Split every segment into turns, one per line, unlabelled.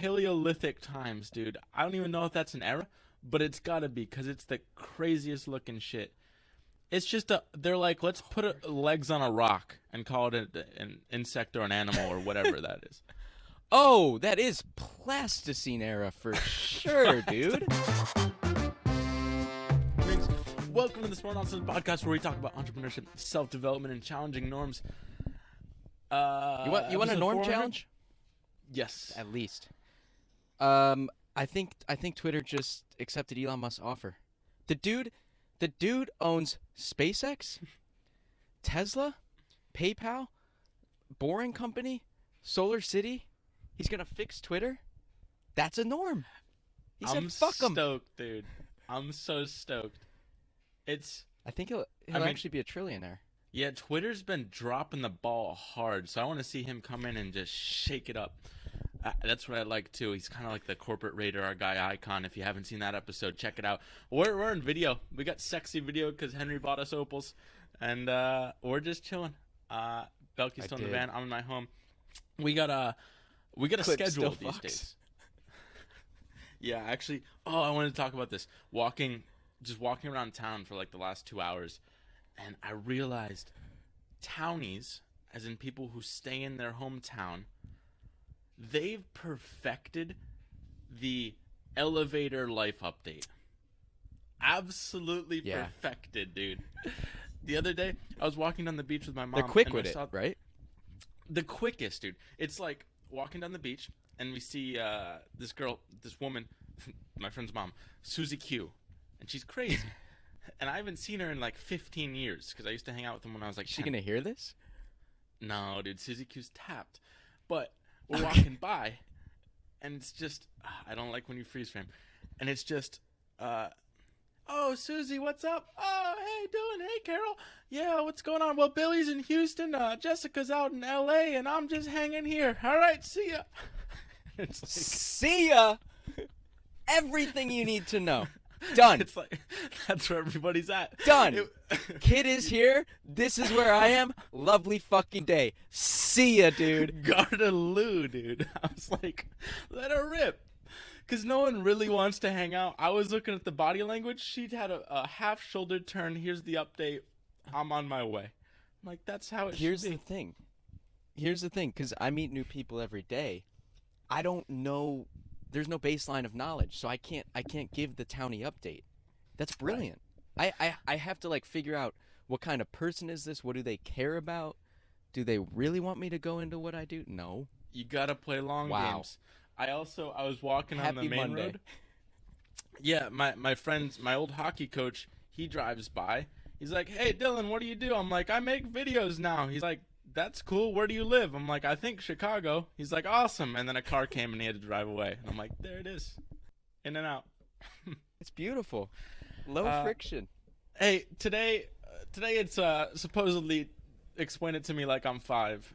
Paleolithic times, dude. I don't even know if that's an era, but it's gotta be because it's the craziest looking shit. It's just they're like, let's put legs on a rock and call it an insect or an animal or whatever that is.
Oh, that is Pleistocene era for sure, dude.
Welcome to the Smart Nonsense Podcast, where we talk about entrepreneurship, self-development, and challenging norms.
You want a norm
400?
challenge?
Yes.
At least. I think Twitter just accepted Elon Musk's offer. The dude owns SpaceX, Tesla, PayPal, Boring Company, Solar City. He's gonna fix Twitter. That's a norm.
I'm stoked, dude. I'm so stoked.
I think he'll actually be a trillionaire.
Yeah, Twitter's been dropping the ball hard, so I want to see him come in and just shake it up. That's what I like too. He's kind of like the corporate radar guy icon. If you haven't seen that episode, check it out. We're in video. We got sexy video because Henry bought us opals, and we're just chilling. Belky's still in the van. I'm in my home. We got a schedule these days. Yeah, actually. Oh, I wanted to talk about this. Just walking around town for like the last 2 hours, and I realized townies, as in people who stay in their hometown, they've perfected the elevator life update. Absolutely perfected, dude. The other day, I was walking down the beach with my mom.
They're quick with it, right?
The quickest, dude. It's like walking down the beach, and we see this woman, my friend's mom, Susie Q, and she's crazy. And I haven't seen her in like 15 years because I used to hang out with them when I was like 10.
Is she gonna hear this?
No, dude. Susie Q's tapped. But we're walking by, and it's just, I don't like when you freeze frame. And it's just, oh, Susie, what's up? Oh, hey, doing? Hey, Carol. Yeah, what's going on? Well, Billy's in Houston. Jessica's out in L.A., and I'm just hanging here. All right, see ya. It's like,
see ya. Everything you need to know. Done.
It's like, that's where everybody's at.
Done. Kid is here. This is where I am. Lovely fucking day. See ya, dude.
Gardaloo, dude. I was like, let her rip. Because no one really wants to hang out. I was looking at the body language. She'd had a half-shoulder turn. Here's the update. I'm on my way. I'm like, that's how it should be.
Here's the thing. Because I meet new people every day. I don't know. There's no baseline of knowledge, so I can't give the townie update. That's brilliant. Right. I have to like figure out what kind of person is this? What do they care about? Do they really want me to go into what I do? No.
You gotta play long games. I was walking on the main road. Yeah, my old hockey coach, he drives by. He's like, "Hey Dylan, what do you do?" I'm like, "I make videos now." He's like, "That's cool. Where do you live?" I'm like, "I think Chicago." He's like, "Awesome." And then a car came and he had to drive away. And I'm like, there it is. In and out.
It's beautiful. Low friction.
Hey, today it's supposedly explain it to me like I'm 5.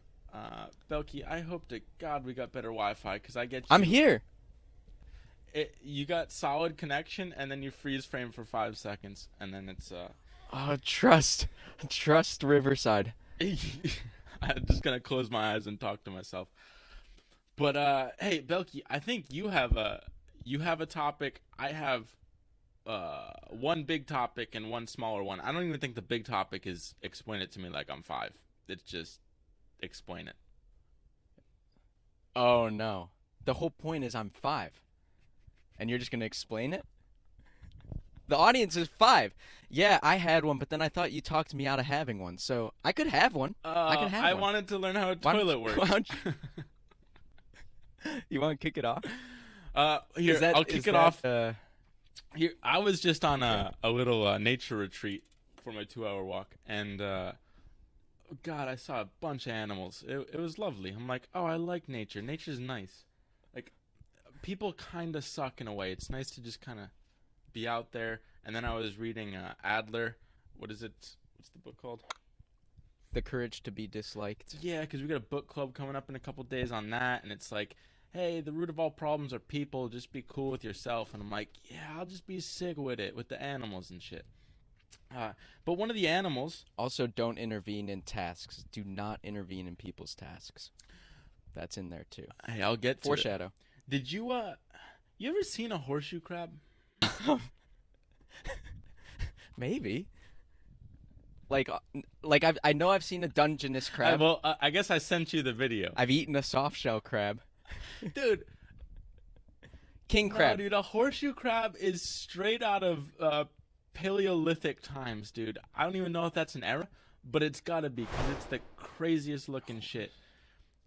Belky, I hope to God we got better Wi-Fi because I get you.
I'm here.
You got solid connection and then you freeze frame for 5 seconds and then it's
trust Riverside.
I'm just gonna close my eyes and talk to myself. But hey, Belky, I think you have a topic. I have one big topic and one smaller one. I don't even think the big topic is explain it to me like I'm 5. It's just explain it.
Oh no, the whole point is I'm 5, and you're just gonna explain it. The audience is 5. Yeah, I had one, but then I thought you talked me out of having one, so I could have one.
I wanted to learn how a toilet works.
You want to kick it off?
Here, I'll kick it off. Here, I was just on a little nature retreat for my 2-hour walk, and God, I saw a bunch of animals. It was lovely. I'm like, oh, I like nature. Nature's nice. Like, people kind of suck in a way. It's nice to just kind of be out there. And then I was reading Adler. What is it? What's the book called?
The Courage to Be Disliked.
Yeah, because we got a book club coming up in a couple days on that, and it's like, hey, the root of all problems are people. Just be cool with yourself. And I'm like, yeah, I'll just be sick with it, with the animals and shit. But one of the animals...
Also, don't intervene in tasks. Do not intervene in people's tasks. That's in there, too.
Hey, I'll get to
Foreshadow.
Did you ever seen a horseshoe crab?
Maybe. Like I know I've seen a Dungeness crab.
I guess I sent you the video.
I've eaten a soft shell crab.
Dude,
King
no,
crab.
dude, a horseshoe crab is straight out of Paleolithic times, dude. I don't even know if that's an era, but it's gotta be because it's the craziest looking shit.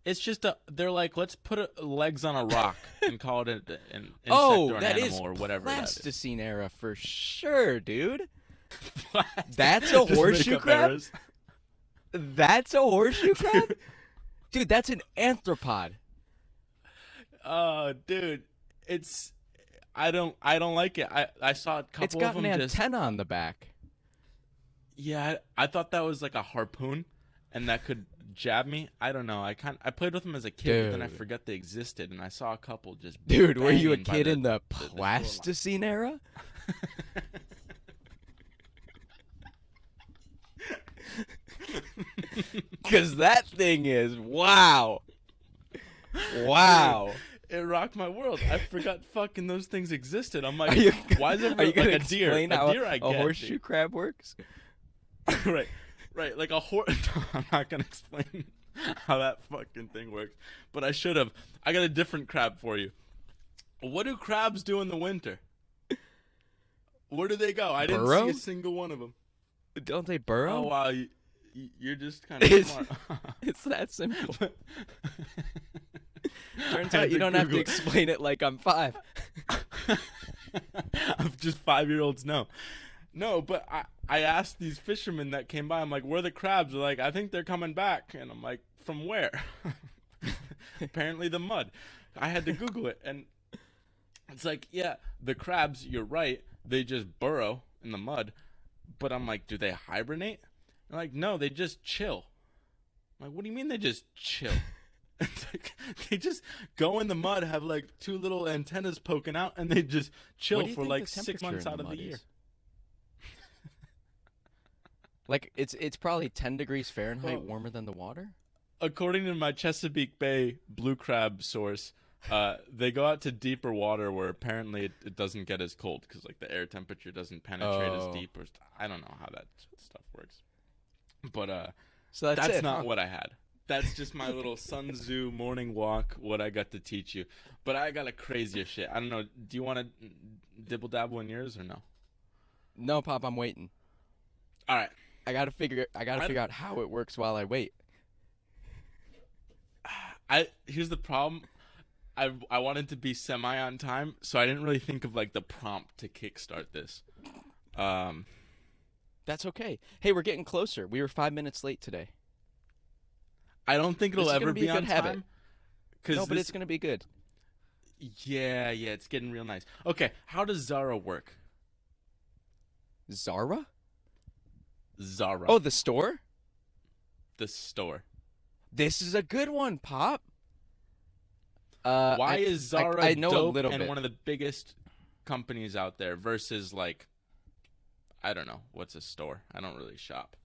It's just they're like, let's put legs on a rock and call it an insect
Oh,
or an
that
animal
is
or whatever that is.
Pleistocene era for sure, dude.
What?
That's a
Just
horseshoe
make up
crab?
errors.
That's a horseshoe crab? Dude, that's an arthropod.
Oh, dude, it's I don't like it. I saw a couple
It's got
of
an
them just
antenna on the back.
yeah. I thought that was like a harpoon, and that could jab me. I don't know. I played with them as a kid, but then I
Dude.
forgot they existed, and I saw a couple just
Dude, were you a
banging by
kid in the
shoreline.
Pleistocene era? Because that thing is wow. Wow.
It rocked my world. I forgot fucking those things existed. I'm like,
Are you,
why is it
are you
like
gonna
a deer?
explain
A
how
deer, I
a
get,
horseshoe
dude.
crab works?
right. Like a horse. I'm not gonna explain how that fucking thing works, but I should have. I got a different crab for you. What do crabs do in the winter? Where do they go? I didn't
Burrow?
see a single one of them.
Don't they burrow?
Oh wow, you're just kind of
It's-
smart.
It's that simple. Turns
I had
out you don't have to
Google it.
explain it like I'm 5.
Of just 5-year-olds know. No, but I asked these fishermen that came by. I'm like, where are the crabs? They're like, I think they're coming back, and I'm like, from where? Apparently the mud. I had to Google it, and it's like, yeah, the crabs. You're right. They just burrow in the mud. But I'm like, do they hibernate? They're like, no, they just chill. I'm like, what do you mean they just chill? It's like, they just go in the mud, have like 2 little antennas poking out, and they just chill
What do you
for
think
like
the
6
temperature
months
in
out
the
of the
mud
year.
is? Like it's probably 10 degrees Fahrenheit
Well-
warmer than the water?
According to my Chesapeake Bay blue crab source, they go out to deeper water where apparently it doesn't get as cold because like the air temperature doesn't penetrate
Oh.
as deep. Or I don't know how that stuff works. But
So that's it,
not
huh?
what I had. That's just my little Sun Tzu morning walk. What I got to teach you. But I got a crazier shit. I don't know. Do you want to dibble dabble in yours or no?
No, Pop, I'm waiting.
All right.
I gotta figure out how it works while I wait.
Here's the problem. I wanted to be semi on time, so I didn't really think of like the prompt to kickstart this.
That's okay. Hey, we're getting closer. We were 5 minutes late today.
I don't think it'll
This is
ever
gonna be a
on
good habit.
time. Cause
No, but it's gonna be good.
yeah, it's getting real nice. Okay, how does Zara work?
Zara?
Zara.
Oh, the store?
the store.
This is a good one, Pop.
Why is Zara
I know
dope
a little
and
bit.
one of the biggest companies out there versus like I don't know what's a store? I don't really shop.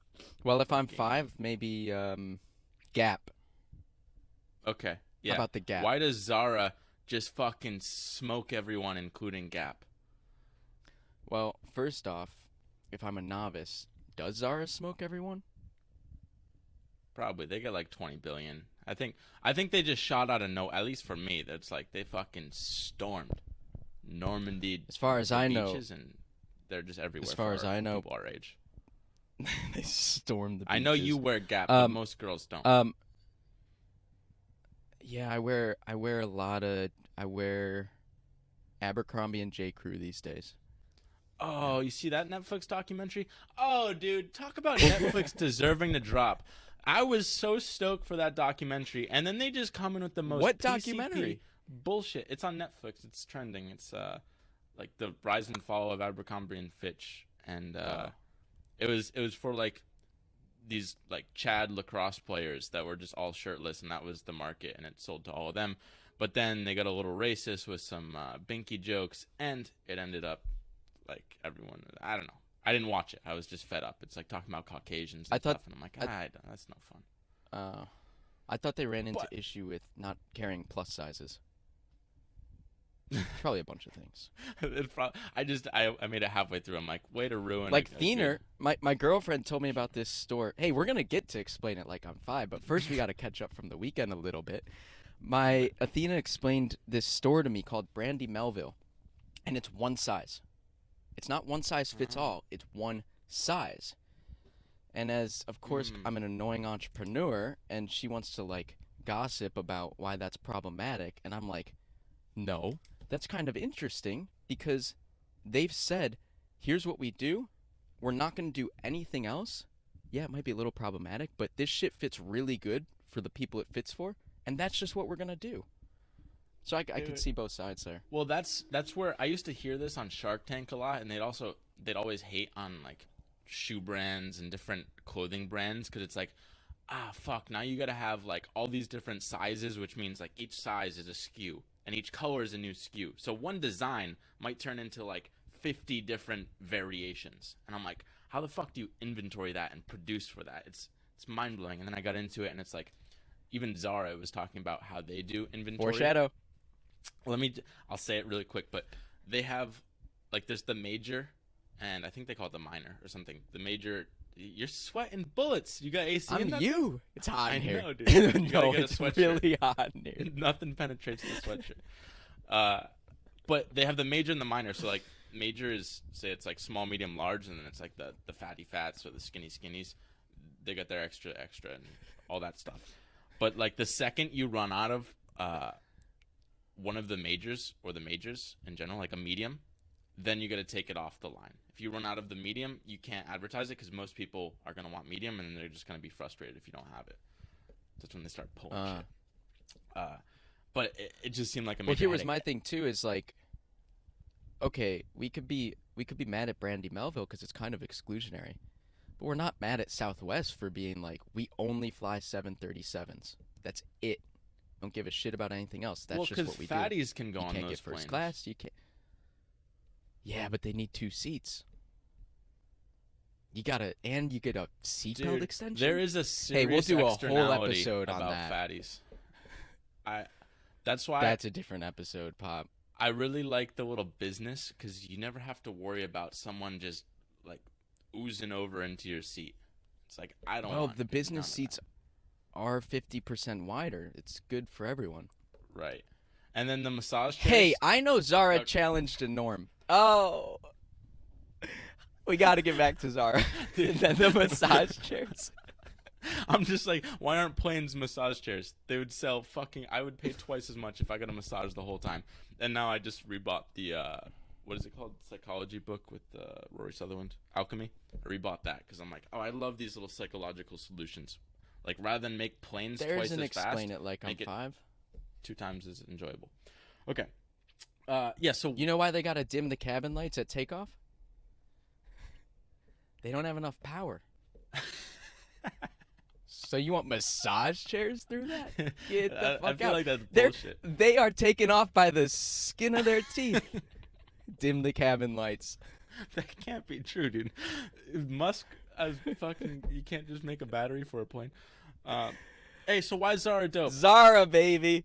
Well, if I'm 5, maybe Gap.
Okay, yeah.
How about the Gap?
Why does Zara just fucking smoke everyone, including Gap?
Well, first off, if I'm a novice, does Zara smoke everyone?
Probably they get like 20 billion. I think they just shot out of no. At least for me, that's like they fucking stormed Normandy.
As far as
the
I know,
beaches, and they're just everywhere.
as far
for
as I know,
people our age.
they stormed the beaches.
I know you wear Gap, but most girls don't.
Yeah, I wear Abercrombie and J. Crew these days.
Oh, you see that Netflix documentary? Oh, dude, talk about Netflix deserving to drop. I was so stoked for that documentary, and then they just come in with the most
What
PCP
documentary?
bullshit. It's on Netflix. It's trending. It's like the rise and fall of Abercrombie and Fitch, and it was for like these like Chad lacrosse players that were just all shirtless, and that was the market, and it sold to all of them. But then they got a little racist with some binky jokes, and it ended up like everyone. I don't know. I didn't watch it. I was just fed up. It's like talking about Caucasians and stuff, and I'm like, that's no fun.
I thought they ran into
But-
issue with not carrying plus sizes. It's probably a bunch of things.
I made it halfway through. I'm like, way to ruin
Like
a
Thiener,
good.
my girlfriend told me about this store. Hey, we're gonna get to explain it like I'm five, but first we got to catch up from the weekend a little bit. My Athena explained this store to me called Brandy Melville, and it's one size. It's not one size fits
Oh.
all. It's one size. And as of course
Mm.
I'm an annoying entrepreneur, and she wants to like gossip about why that's problematic, and I'm like, no, that's kind of interesting because they've said, here's what we do. We're not going to do anything else. Yeah, it might be a little problematic, but this shit fits really good for the people it fits for, and that's just what we're going to do. So I could
Dude.
see both sides there.
Well, that's where I used to hear this on Shark Tank a lot, and they'd always hate on like shoe brands and different clothing brands because it's like, ah, fuck, now you got to have like all these different sizes, which means like each size is a SKU and each color is a new SKU. So one design might turn into like 50 different variations, and I'm like, how the fuck do you inventory that and produce for that? It's mind blowing. And then I got into it, and it's like, even Zara was talking about how they do inventory.
Foreshadow.
I'll say it really quick, but they have like there's the major, and I think they call it the minor or something. The major, you're sweating bullets. You got AC in
I'm
that?
you. It's hot
I
in here.
know, dude. You gotta
No,
get a
it's
sweatshirt.
really hot in here.
Nothing penetrates the sweatshirt. But they have the major and the minor. So like major is say it's like small, medium, large, and then it's like the fatty fats or the skinny skinnies. They got their extra and all that stuff. But like the second you run out of one of the majors or the majors in general, like a medium, then you got to take it off the line. If you run out of the medium, you can't advertise it because most people are going to want medium, and they're just going to be frustrated if you don't have it. That's when they start pulling shit. But it just seemed like a major
Well, here was
headache.
my thing too. Is like, okay, we could be mad at Brandy Melville because it's kind of exclusionary, but we're not mad at Southwest for being like, we only fly 737s. That's it. Don't give a shit about anything else. That's
well,
just what we do.
fatties can go
You
on
can't
those
get first
planes.
class. You can't. Yeah, but they need 2 seats. You get a seatbelt
Dude,
extension.
there is a
Hey, we'll
serious
do a whole
externality
episode on
about
that.
fatties. I that's why
That's a different episode, Pop.
I really like the little business because you never have to worry about someone just like oozing over into your seat. It's like I don't.
Well,
want
the business
none of
seats are 50% wider. It's good for everyone.
that. Right? And then the massage chairs.
Hey, I know Zara
Okay.
challenged a norm. Oh, we got to get back to Zara. And then the massage chairs.
I'm just like, why aren't planes massage chairs? They would sell fucking. I would pay twice as much if I got a massage the whole time. And now I just rebought the what is it called? Psychology book with Rory Sutherland, Alchemy. I rebought that because I'm like, oh, I love these little psychological solutions. Like rather than make planes
There's
twice
an
as
explain
fast,
it like I'm
make it
5.
2 times as enjoyable. Okay. Yeah. So
You know why they got to dim the cabin lights at takeoff? They don't have enough power. So you want massage chairs through that? Get the
I
fuck
feel
out.
like that's
They're-
bullshit.
They are taken off by the skin of their teeth. Dim the cabin lights.
That can't be true, dude. Musk as fucking. You can't just make a battery for a plane. Hey, so why is Zara dope?
Zara, baby.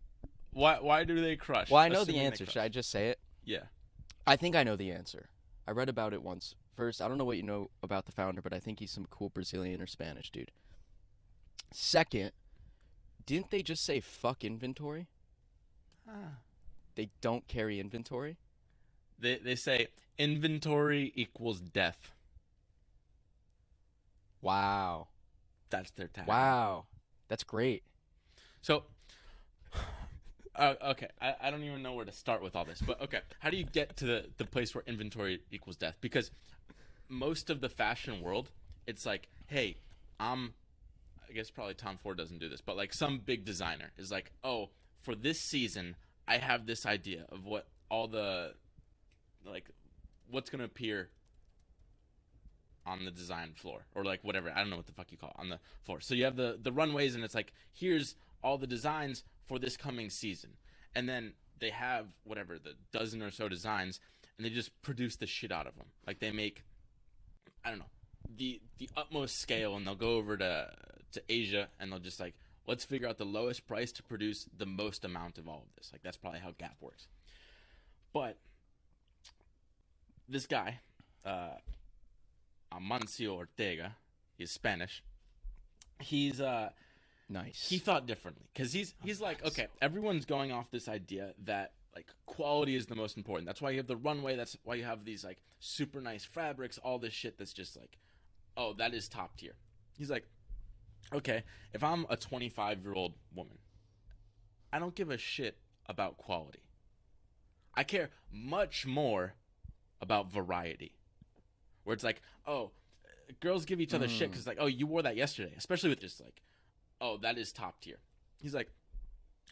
Why do they crush?
Well, I know the
Assuming they
answer.
crush.
Should I just say it?
Yeah.
I think I know the answer. I read about it once. First, I don't know what you know about the founder, but I think he's some cool Brazilian or Spanish dude. Second, didn't they just say fuck inventory? They don't carry inventory?
They say inventory equals death.
Wow.
That's their tag.
Wow. That's great.
So, okay, I don't even know where to start with all this, but okay, how do you get to the place where inventory equals death? Because most of the fashion world, it's like, hey, I guess probably Tom Ford doesn't do this, but like some big designer is like, oh, for this season, I have this idea of what all the, like, what's going to appear on the design floor or like whatever. I don't know what the fuck you call it, on the floor. So you have the runways and it's like, here's all the designs for this coming season. And then they have whatever, the dozen or so designs, and they just produce the shit out of them. Like they make, I don't know, the utmost scale, and they'll go over to Asia and they'll just like, let's figure out the lowest price to produce the most amount of all of this. Like that's probably how Gap works. But this guy, uh, Amancio Ortega, he's Spanish. He's
Nice.
he thought differently because he's like, okay, everyone's going off this idea that like quality is the most important. That's why you have the runway. That's why you have these like super nice fabrics, all this shit that's just like, oh, that is top tier. He's like, okay, if I'm a 25-year-old woman, I don't give a shit about quality. I care much more about variety. Where it's like, oh, girls give each other shit because like, oh, you wore that yesterday, especially with just like, oh, that is top tier. He's like,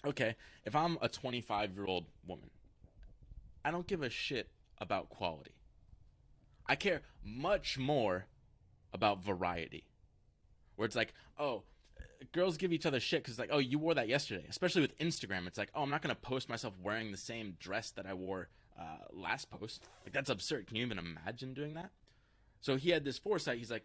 okay, if I'm a 25-year-old woman, I don't give a shit about quality. I care much more about variety. Where it's like, oh, girls give each other shit because like, oh, you wore that yesterday, especially with Instagram. It's like, oh, I'm not going to post myself wearing the same dress that I wore last post. Like, that's absurd. Can you even imagine doing that? So he had this foresight. He's like,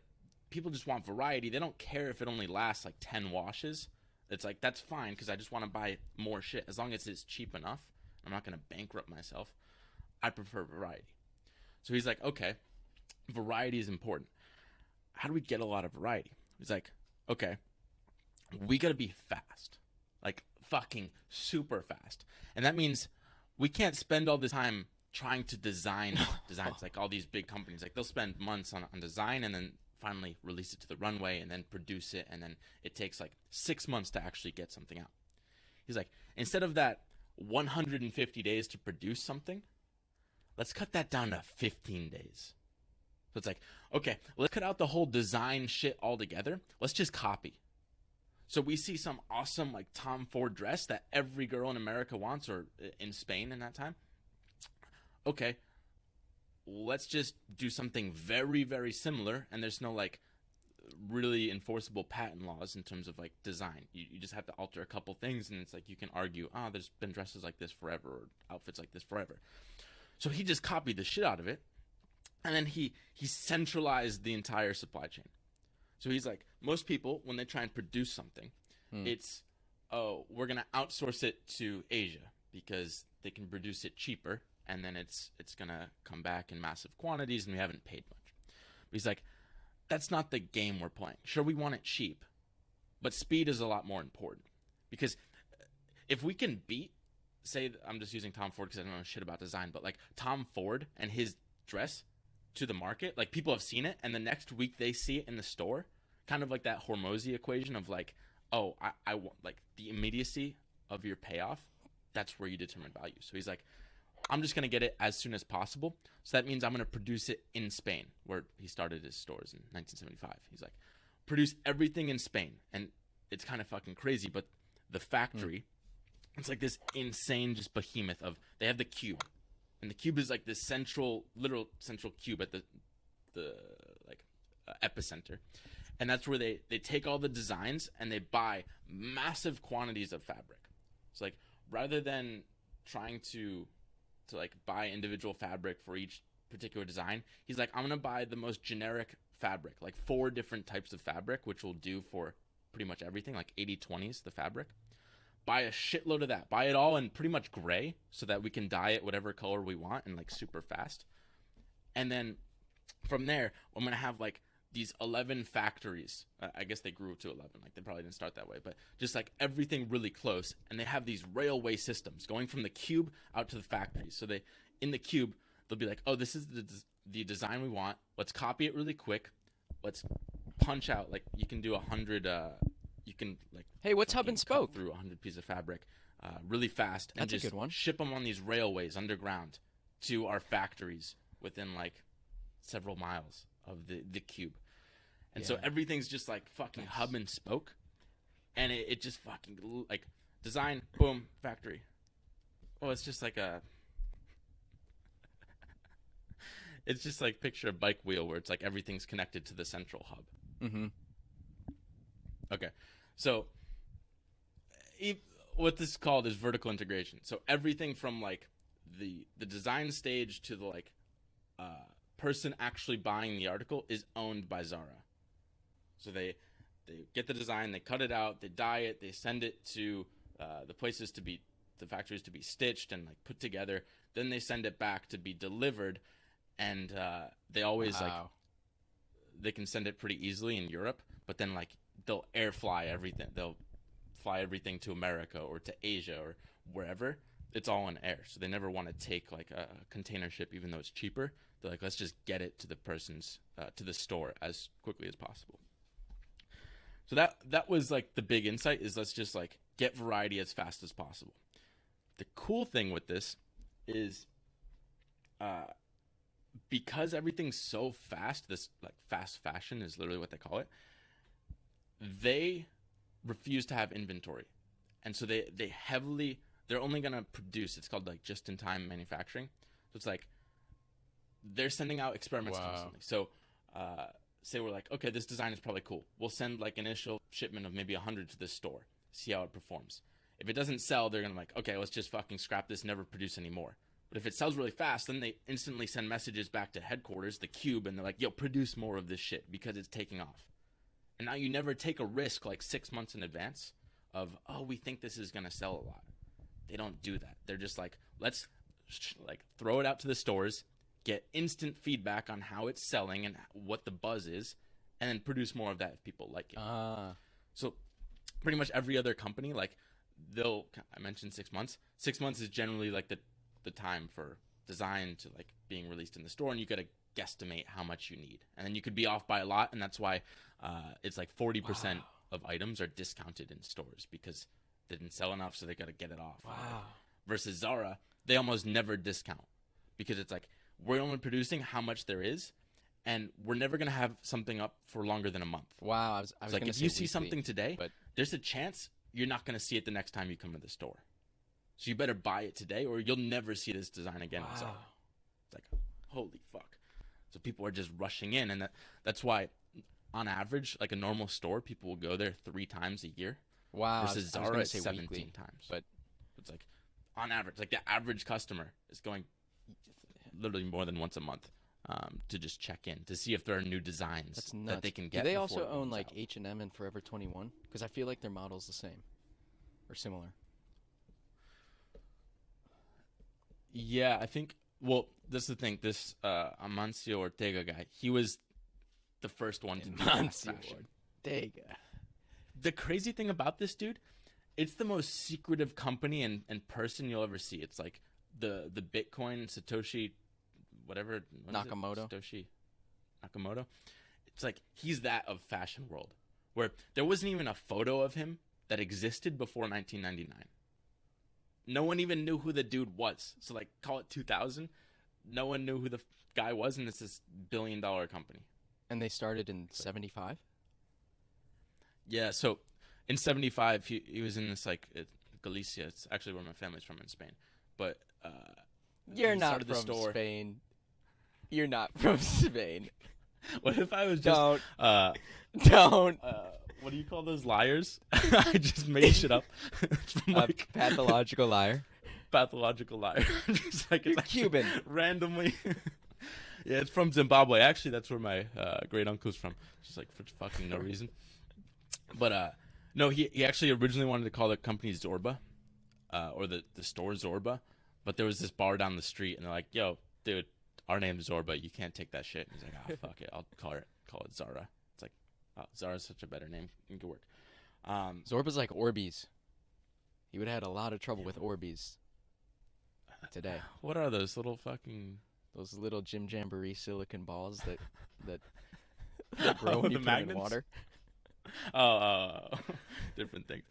people just want variety. They don't care if it only lasts like 10 washes. It's like, that's fine because I just want to buy more shit. As long as it's cheap enough, I'm not going to bankrupt myself. I prefer variety. So he's like, okay, variety is important. How do we get a lot of variety? He's like, okay, we got to be fast. Like, fucking super fast. And that means we can't spend all this time trying to design designs. Like all these big companies, like they'll spend months on design and then finally release it to the runway and then produce it, and then it takes like 6 months to actually get something out. He's like, instead of that 150 days to produce something, let's cut that down to 15 days. So it's like, okay, let's cut out the whole design shit altogether. Let's just copy. So we see some awesome like Tom Ford dress that every girl in America wants, or in Spain in that time. Okay, let's just do something very, very similar, and there's no like really enforceable patent laws in terms of like design. You just have to alter a couple things, and it's like you can argue, there's been dresses like this forever, or outfits like this forever. So he just copied the shit out of it, and then he centralized the entire supply chain. So he's like, most people, when they try and produce something, it's, oh, we're going to outsource it to Asia because they can produce it cheaper, and then it's going to come back in massive quantities, and we haven't paid much. But he's like, that's not the game we're playing. Sure, we want it cheap, but speed is a lot more important. Because if we can beat, say, I'm just using Tom Ford because I don't know shit about design, but like Tom Ford and his dress to the market, like people have seen it, and the next week they see it in the store, kind of like that Hormozy equation of like, oh, I want like the immediacy of your payoff. That's where you determine value. So he's like, I'm just going to get it as soon as possible. So that means I'm going to produce it in Spain, where he started his stores in 1975. He's like, produce everything in Spain. And it's kind of fucking crazy, but the factory, it's like this insane just behemoth of, they have the cube. And the cube is like this literal central cube at the epicenter. And that's where they take all the designs and they buy massive quantities of fabric. So like, rather than trying to like buy individual fabric for each particular design, he's like, I'm going to buy the most generic fabric, like 4 different types of fabric, which will do for pretty much everything, like 80/20s, the fabric. Buy a shitload of that. Buy it all in pretty much gray so that we can dye it whatever color we want and like super fast. And then from there, I'm going to have like these 11 factories. I guess they grew to 11. Like they probably didn't start that way, but just like everything really close. And they have these railway systems going from the cube out to the factories. So in the cube, they'll be like, oh, this is the design we want. Let's copy it really quick. Let's punch out. Like you can do 100, you can like,
hey, what's hub and spoke?
Through 100 pieces of fabric really fast. And
That's
just
a good one.
ship them on these railways underground to our factories within like several miles of the cube. And so everything's just like fucking hub and spoke. And it just fucking like design, boom, factory. Oh, it's just like it's just like picture a bike wheel where it's like everything's connected to the central hub.
Mm-hmm.
Okay. So what this is called is vertical integration. So everything from like the design stage to the like person actually buying the article is owned by Zara. So they get the design, they cut it out, they dye it, they send it to the factories to be stitched and like put together. Then they send it back to be delivered, and they always like
Wow.
they can send it pretty easily in Europe, but then like they'll air fly everything. They'll fly everything to America or to Asia or wherever. It's all in air, so they never want to take like a container ship, even though it's cheaper. They're like, let's just get it to the person's to the store as quickly as possible. So that was like the big insight is let's just like get variety as fast as possible. The cool thing with this is because everything's so fast, this like fast fashion is literally what they call it. They refuse to have inventory, and so they're only gonna produce. It's called like just in time manufacturing. So it's like they're sending out experiments constantly. So say we're like, okay, this design is probably cool. We'll send like initial shipment of maybe 100 to this store, see how it performs. If it doesn't sell, they're gonna like, okay, let's just fucking scrap this, never produce anymore. But if it sells really fast, then they instantly send messages back to headquarters, the cube, and they're like, yo, produce more of this shit because it's taking off. And now you never take a risk like 6 months in advance of, oh, we think this is gonna sell a lot. They don't do that. They're just like, let's like throw it out to the stores, get instant feedback on how it's selling and what the buzz is, and then produce more of that if people like it. So pretty much every other company, like I mentioned 6 months. 6 months is generally like the time for design to like being released in the store, and you got to guesstimate how much you need. And then you could be off by a lot, and that's why it's like 40% of items are discounted in stores because they didn't sell enough, so they got to get it off.
Wow.
Versus Zara, they almost never discount because it's like we're only producing how much there is, and we're never gonna have something up for longer than a month.
Wow. I was
Like
gonna
if
say
you see
weekly,
something today,
but
there's a chance you're not gonna see it the next time you come to the store. So you better buy it today, or you'll never see this design again.
wow.
At Zara. It's like holy fuck. So people are just rushing in, and that's why, on average, like a normal store, people will go there 3 times a year.
Wow.
Versus
I was
Zara
gonna
is
say
17
weekly,
times.
but
It's like on average, like the average customer is going literally more than once a month to just check in to see if there are new designs
that's nuts.
that they can
Do
get.
they
before
also
it
own
comes
like
out.
H&M and Forever 21? Because I feel like their model's the same or similar.
Yeah, I think. Well, this is the thing. This Amancio Ortega guy, he was the first one to do that
Amancio
fashion.
Ortega.
The crazy thing about this dude, it's the most secretive company and person you'll ever see. It's like the Bitcoin Satoshi, whatever what is it?
Nakamoto.
Satoshi Nakamoto. It's like he's that of fashion world, where there wasn't even a photo of him that existed before 1999. No one even knew who the dude was. So like, call it 2000. No one knew who the guy was, and it's this billion-dollar company.
And they started in 75?
Yeah, so in 75, he was in this, like, Galicia. It's actually where my family's from in Spain. But
You're
he
not
started the
from
store.
Spain. You're not from Spain.
What if I was just...
Don't.
Uh,
Don't.
what do you call those liars? I just made shit up. It's from, like,
Pathological liar.
pathological liar. Just like
You're
it's actually
Cuban.
randomly. Yeah, it's from Zimbabwe. Actually, that's where my great uncle's from. Just like for fucking no reason. But no, he actually originally wanted to call the company Zorba, or the store Zorba. But there was this bar down the street, and they're like, "Yo, dude, our name's Zorba. You can't take that shit." And he's like, "Ah, fuck it. I'll call it Zara." It's like, oh, Zara's such a better name. It could work.
Zorba's like Orbeez. He would have had a lot of trouble with Orbeez today.
What are those little fucking?
Those little Jim Jamboree silicon balls that grow
Oh,
when you
the
put them in
magnets?
water.
Oh, different things.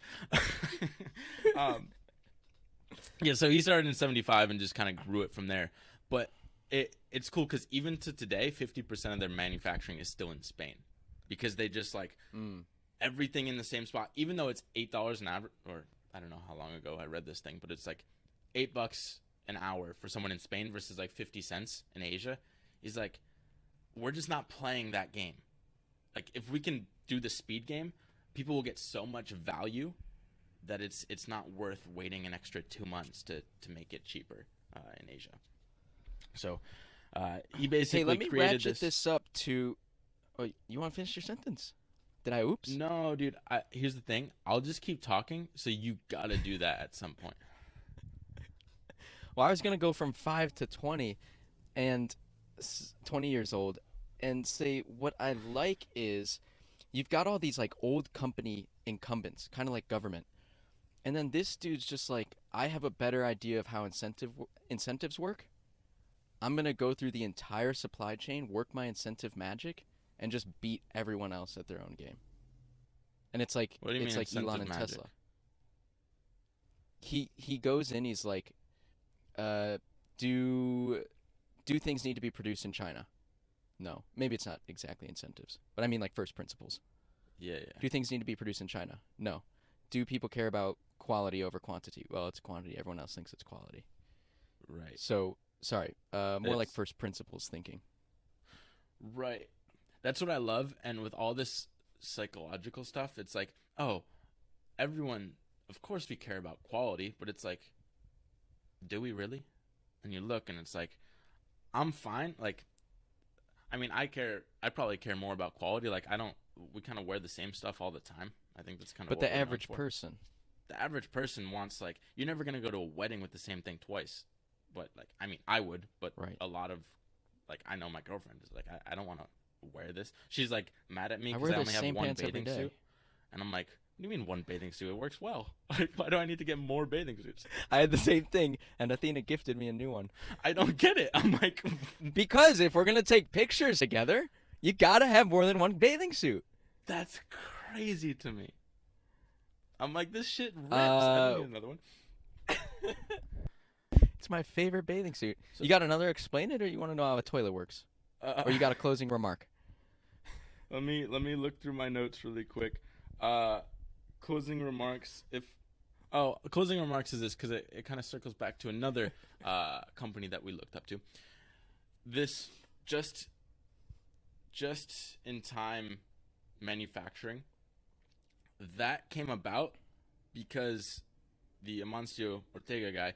Yeah, so he started in 75 and just kind of grew it from there. But it's cool because even to today, 50% of their manufacturing is still in Spain because they just like everything in the same spot. Even though it's $8 an hour, or I don't know how long ago I read this thing, but it's like $8 an hour for someone in Spain versus like 50 cents in Asia. He's like, we're just not playing that game. Like if we can do the speed game, people will get so much value that it's not worth waiting an extra 2 months to make it cheaper in Asia. So he basically
Hey, let me
created
ratchet this up to. Oh, you want to finish your sentence? Did I oops?
No, dude. Here's the thing. I'll just keep talking, so you gotta do that at some point.
Well, I was gonna go from 5 to 20, and 20 years old, and say what I like is you've got all these like old company incumbents, kind of like government, and then this dude's just like, I have a better idea of how incentives work. I'm gonna go through the entire supply chain, work my incentive magic, and just beat everyone else at their own game. And
What do you
it's
mean
like Elon
incentive
and
magic?
Tesla. He goes in, he's like, uh, do do things need to be produced in China? No. Maybe it's not exactly incentives, but I mean like first principles.
Yeah, yeah.
Do things need to be produced in China? No. Do people care about quality over quantity? Well, it's quantity. Everyone else thinks it's quality.
Right.
So, sorry, more like
It's
first principles thinking.
right. That's what I love. And with all this psychological stuff, it's like, oh, everyone, of course we care about quality, but it's like, do we really? And you look and it's like, I'm fine. Like, I mean, I probably care more about quality. Like, we kind of wear the same stuff all the time. I think that's kind of
But
what
the
we're known
average
for.
person,
The average person wants, like, you're never going to go to a wedding with the same thing twice. But, like, I mean, I would, but
right?
a lot of, like, I know my girlfriend is like, I don't want to wear this. She's, like, mad at me
I
because
wear
I
the
only have
same
one
pants every
bathing
day.
suit. And I'm like, what do you mean one bathing suit? It works well. Like, why do I need to get more bathing suits?
I had the same thing, and Athena gifted me a new one.
I don't get it. I'm like,
Because if we're gonna take pictures together, you gotta have more than one bathing suit.
that's crazy to me. I'm like, this shit rips. I
Uh,
don't need another one.
It's my favorite bathing suit.
So-
You got another explain it, or you want to know how a toilet works, or you got a closing remark?
Let me look through my notes really quick. Closing remarks. Closing remarks is this because it kind of circles back to another company that we looked up to. This just in time manufacturing that came about because the Amancio Ortega guy,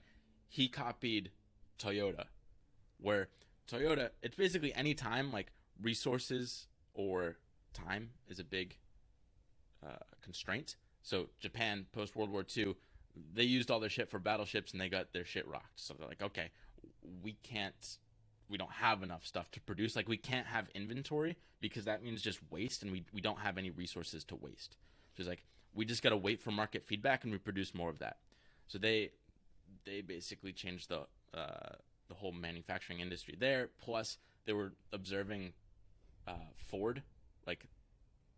he copied Toyota, where Toyota, it's basically any time like resources or time is a big constraint. So Japan post World War II, they used all their shit for battleships and they got their shit rocked. So they're like, okay, we don't have enough stuff to produce. Like, we can't have inventory because that means just waste, and we don't have any resources to waste. So it's like, we just got to wait for market feedback and we produce more of that. So they basically changed the whole manufacturing industry there. Plus, they were observing Ford, like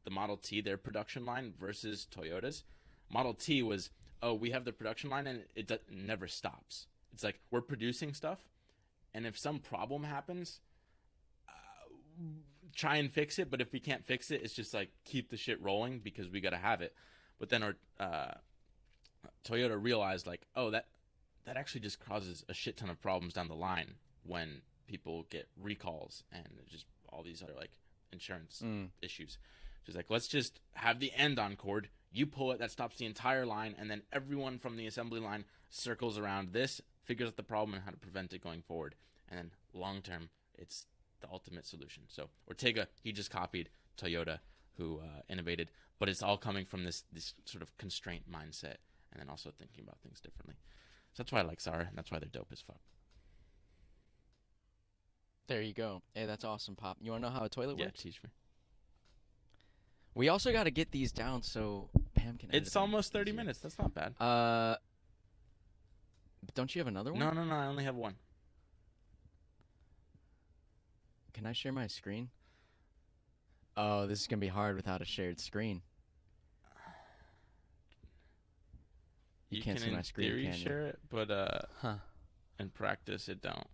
the Model T, their production line versus Toyota's. Model T was, oh, we have the production line and it never stops. It's like, we're producing stuff, and if some problem happens, try and fix it. But if we can't fix it, it's just like, keep the shit rolling because we got to have it. But then our Toyota realized, like, oh, that actually just causes a shit ton of problems down the line when people get recalls and just all these other like insurance issues. She's like, let's just have the end on cord. You pull it, that stops the entire line, and then everyone from the assembly line circles around this, figures out the problem and how to prevent it going forward. And then long term, it's the ultimate solution. So Ortega, he just copied Toyota, who innovated, but it's all coming from this sort of constraint mindset, and then also thinking about things differently. So that's why I like Zara, and that's why they're dope as fuck.
There you go. Hey, that's awesome, Pop. You want to know how a toilet
Yeah,
works?
teach me.
We also got to get these down so Pam can edit
It's
them
almost 30
easier.
minutes. That's not bad.
Don't you have another one?
No, I only have one.
Can I share my screen? Oh, this is going to be hard without a shared screen. You can't see my screen,
in theory
can you?
share it, but
Huh.
in practice it don't.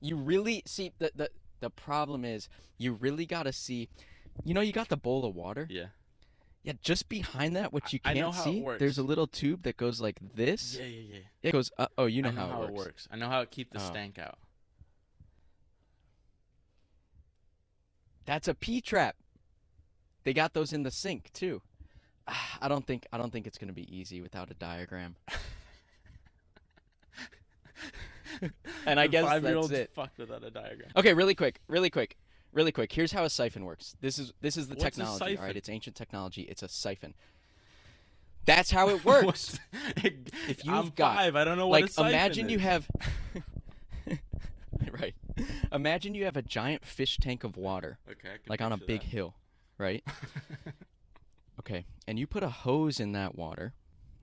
You really see the problem is you really got to see. You know, you got the bowl of water.
Yeah.
Yeah, just behind that, what you
I
can't
know how it
see,
works.
there's a little tube that goes like this.
Yeah.
It goes. Oh, you know,
I know
how it works.
I know how to keep the
Oh.
stank out.
That's a P trap. They got those in the sink too. I don't think it's gonna be easy without a diagram. And I
The
guess that's
5-year-old's
it.
fucked without a diagram.
Okay, really quick. Here's how a siphon works. This is the
What's a
technology. All
siphon?
right, it's ancient technology. It's a siphon. That's how it works. If you've
I'm
got
5. I don't know what a
like
siphon
imagine
is.
you have right. Imagine you have a giant fish tank of water,
Okay, I can
like on a
picture
big hill, right? Okay, and you put a hose in that water,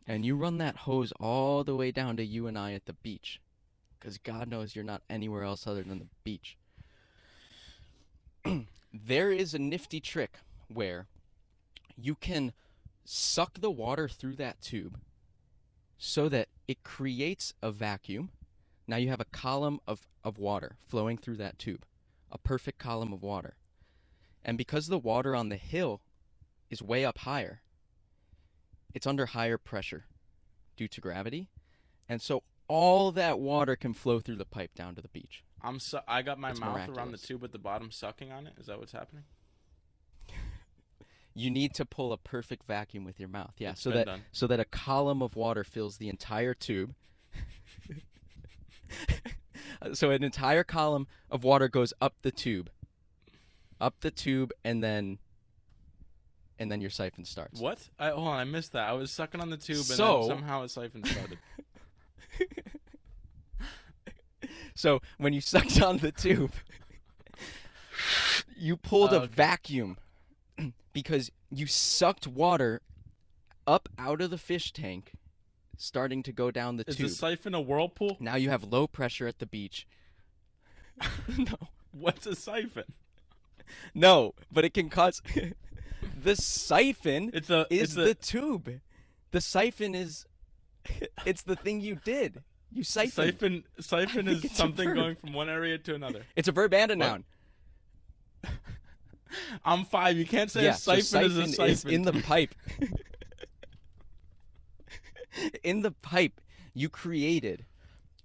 and you run that hose all the way down to you and I at the beach, because God knows you're not anywhere else other than the beach. There is a nifty trick where you can suck the water through that tube so that it creates a vacuum. Now you have a column of water flowing through that tube, a perfect column of water. And because the water on the hill is way up higher, it's under higher pressure due to gravity. And so all that water can flow through the pipe down to the beach.
I got my
It's
mouth around the
miraculous.
tube at the bottom, sucking on it. Is that what's happening?
You need to pull a perfect vacuum with your mouth. Yeah,
It's
so
been
that
done.
so that a column of water fills the entire tube. So an entire column of water goes up the tube, and then your siphon starts.
What? Hold on, I missed that. I was sucking on the tube, and
So-
then somehow a siphon started.
So when you sucked on the tube, you pulled a
Okay.
vacuum because you sucked water up out of the fish tank, starting to go down the
Is
tube.
the siphon a whirlpool?
Now you have low pressure at the beach. No.
What's a siphon?
No, but it can cause the siphon
It's a
is the tube. The siphon is it's the thing you did. You siphoned.
Siphon
I
is
think it's a
something
verb.
going from one area to another.
It's a verb and a
What?
noun.
I'm 5. You can't say
Yeah,
a siphon
so
is a siphon.
is in the pipe. In the pipe, you created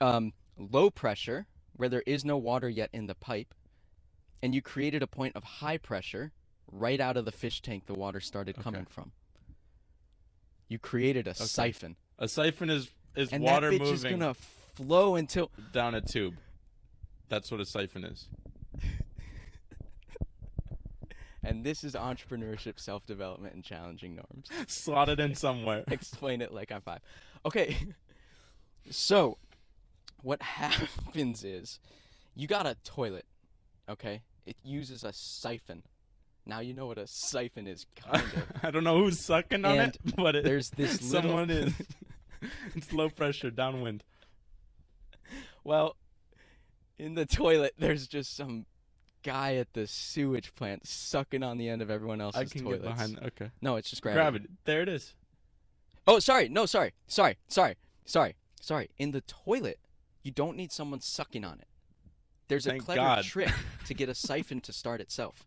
low pressure where there is no water yet in the pipe, and you created a point of high pressure right out of the fish tank the water started coming from. You created a siphon.
A siphon is
And
water
that bitch is
moving
gonna flow until
down a tube. That's what a siphon is.
and this is entrepreneurship, self-development, and challenging norms.
Slot it in somewhere.
Explain it like I'm 5. Okay. So, what happens is you got a toilet, okay? It uses a siphon. Now you know what a siphon is, kind of.
I don't know who's sucking on
And
it, but
there's this little...
someone is. It's low pressure, downwind.
Well, in the toilet, there's just some guy at the sewage plant sucking on the end of everyone else's
I can
toilets.
get behind. Okay.
No, it's just gravity.
Gravity. There it is.
Oh, sorry. No, sorry. In the toilet, you don't need someone sucking on it. There's a
Thank
clever
God.
trick to get a siphon to start itself.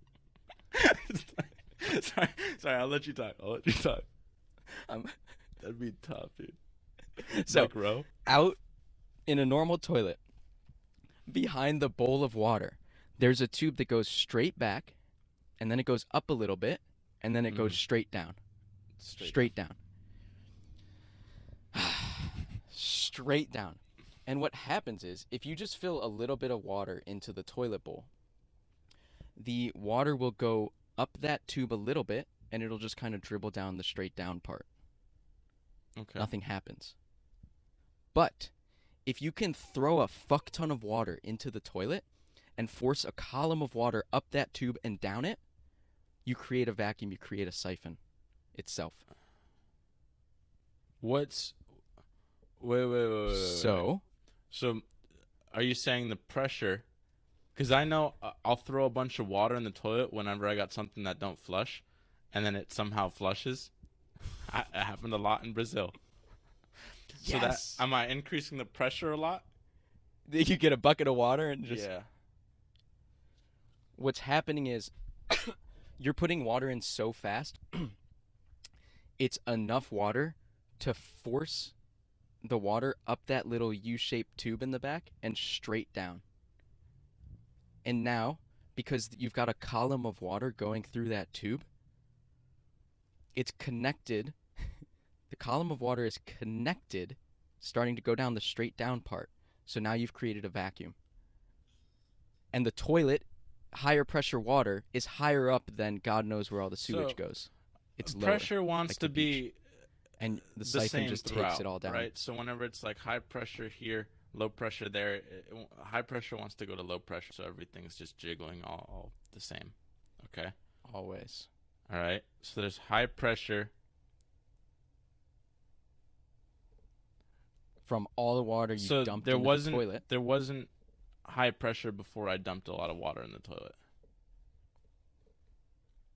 Sorry. I'll let you talk.
Um,
That'd be tough, dude.
so,
Like row.
out in a normal toilet, behind the bowl of water, there's a tube that goes straight back, and then it goes up a little bit, and then it goes straight down. Straight down. Straight down. And what happens is, if you just fill a little bit of water into the toilet bowl, the water will go up that tube a little bit, and it'll just kind of dribble down the straight down part.
Okay.
Nothing happens. But if you can throw a fuck ton of water into the toilet and force a column of water up that tube and down it, you create a vacuum, you create a siphon itself.
Wait.
So,
are you saying the pressure? Because I know I'll throw a bunch of water in the toilet whenever I got something that don't flush, and then it somehow flushes. It happened a lot in Brazil. So
yes.
am I increasing the pressure a lot?
You get a bucket of water and just...
Yeah.
What's happening is you're putting water in so fast, it's enough water to force the water up that little U-shaped tube in the back and straight down. And now, because you've got a column of water going through that tube, it's connected. The column of water is connected, starting to go down the straight down part. So now you've created a vacuum. And the toilet, higher pressure water, is higher up than God knows where all the sewage goes. It's lower.
Pressure wants
like
to
the
be
And the
the
siphon
same
just takes
throughout,
it all down.
right? So whenever it's like high pressure here, low pressure there, high pressure wants to go to low pressure, so everything's just jiggling all the same. Okay.
Always.
All right. So there's high pressure.
From all the water you
So
dumped
there
into
wasn't
the toilet.
there wasn't high pressure before I dumped a lot of water in the toilet.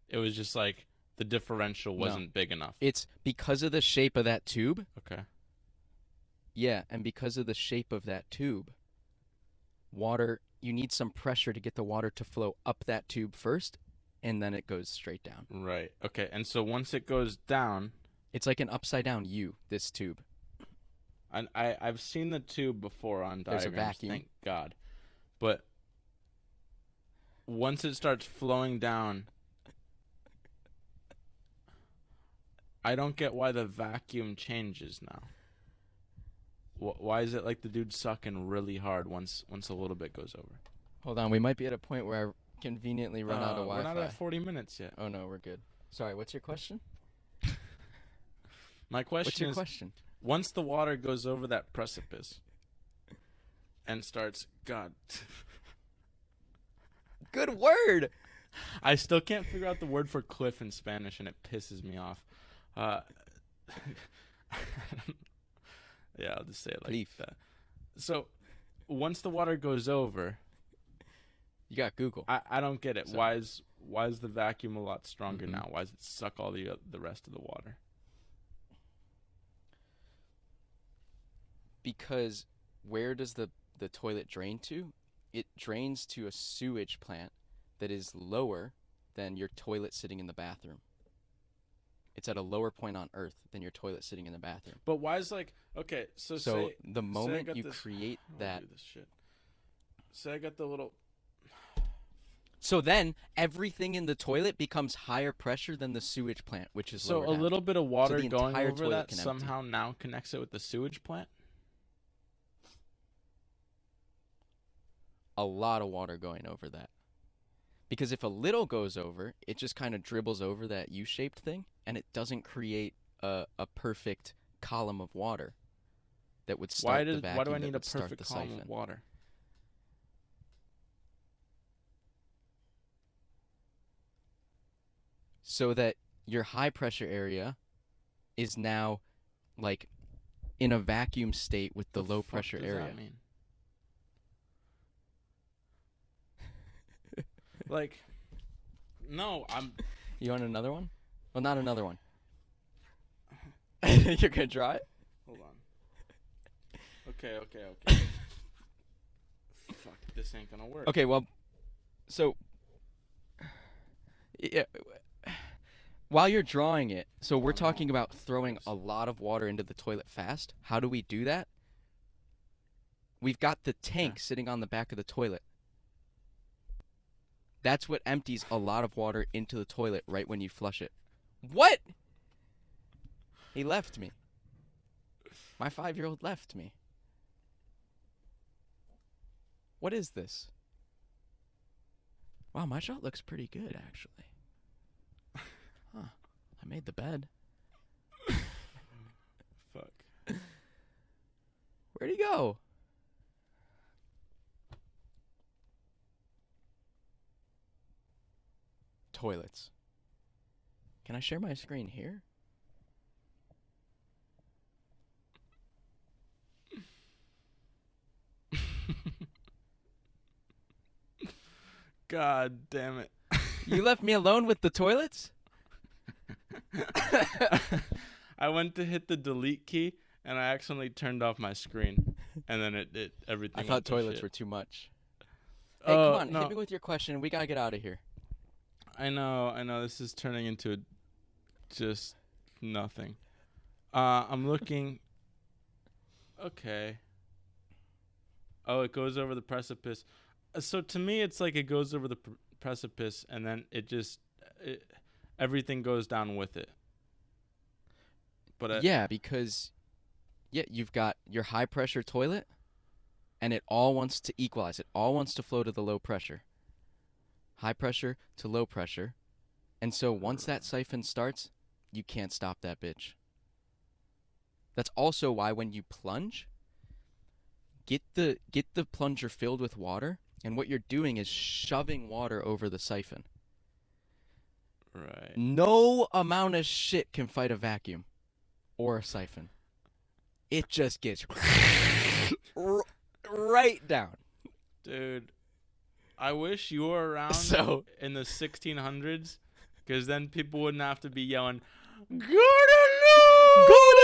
It was just like the differential wasn't big enough.
It's because of the shape of that tube.
Okay.
Yeah, and because of the shape of that tube, water, you need some pressure to get the water to flow up that tube first, and then it goes straight down.
Right. Okay. And so once it goes down,
It's like an upside down U, this tube.
I've seen the tube before on diagrams.
There's a vacuum.
Thank God. But once it starts flowing down, I don't get why the vacuum changes now. Why is it like the dude's sucking really hard once a little bit goes over?
Hold on, we might be at a point where I conveniently run out of Wi-Fi.
We're not at 40 minutes yet.
Oh no, we're good. Sorry, what's your question?
My question
What's your
is,
question?
once the water goes over that precipice and starts, God,
Good word.
I still can't figure out the word for cliff in Spanish, and it pisses me off. Yeah, I'll just say it like
Cliff.
that. So, once the water goes over,
You got Google.
I don't get it.
So-
Why is the vacuum a lot stronger
Mhm.
now? Why does it suck all the rest of the water?
Because where does the toilet drain to? It drains to a sewage plant that is lower than your toilet sitting in the bathroom. It's at a lower point on Earth than your toilet sitting in the bathroom.
But why is okay? So
So
say,
the
say I
moment
got
you
this-
create
how do I
that,
do this shit? Say I got the little.
so then everything in the toilet becomes higher pressure than the sewage plant, which is
So
lower
a
down.
little bit of water
the
going
entire
over
toilet
that
can empty.
somehow now connects it with the sewage plant.
A lot of water going over that. Because if a little goes over, it just kind of dribbles over that U-shaped thing, and it doesn't create a perfect column of water that would start the vacuum.
Why do I
that
need a
would start
perfect
the
column
siphon.
of water?
So that your high pressure area is now like in a vacuum state with the
What
low
fuck
pressure
does
area.
that mean? Like, no, I'm.
You want another one? Well, not another one. You're gonna draw it?
Hold on. Okay. Fuck, this ain't gonna work.
Okay, well, so yeah, while you're drawing it, so we're
Oh, no.
talking about throwing a lot of water into the toilet fast. How do we do that? We've got the tank sitting on the back of the toilet. That's what empties a lot of water into the toilet right when you flush it. What? He left me. My 5-year-old left me. What is this? Wow, my shot looks pretty good, actually. Huh. I made the bed.
Fuck.
Where'd he go? Toilets. Can I share my screen here?
God damn it.
You left me alone with the toilets?
I went to hit the delete key and I accidentally turned off my screen, and then it everything.
I
went
thought
to
toilets
shit.
were too much. Hey, come on,
no.
hit me with your question. We gotta get out of here.
I know. This is turning into just nothing. I'm looking. Okay. Oh, it goes over the precipice. So to me, it's like it goes over the precipice, and then everything goes down with it. But
Yeah, because you've got your high pressure toilet, and it all wants to equalize. It all wants to flow to the low pressure. High pressure to low pressure. And so once that siphon starts, you can't stop that bitch. That's also why when you plunge, get the plunger filled with water, and what you're doing is shoving water over the siphon.
Right.
No amount of shit can fight a vacuum or a siphon. It just gets right down.
Dude, I wish you were around
So
in the 1600s, because then people wouldn't have to be yelling, "Go to
go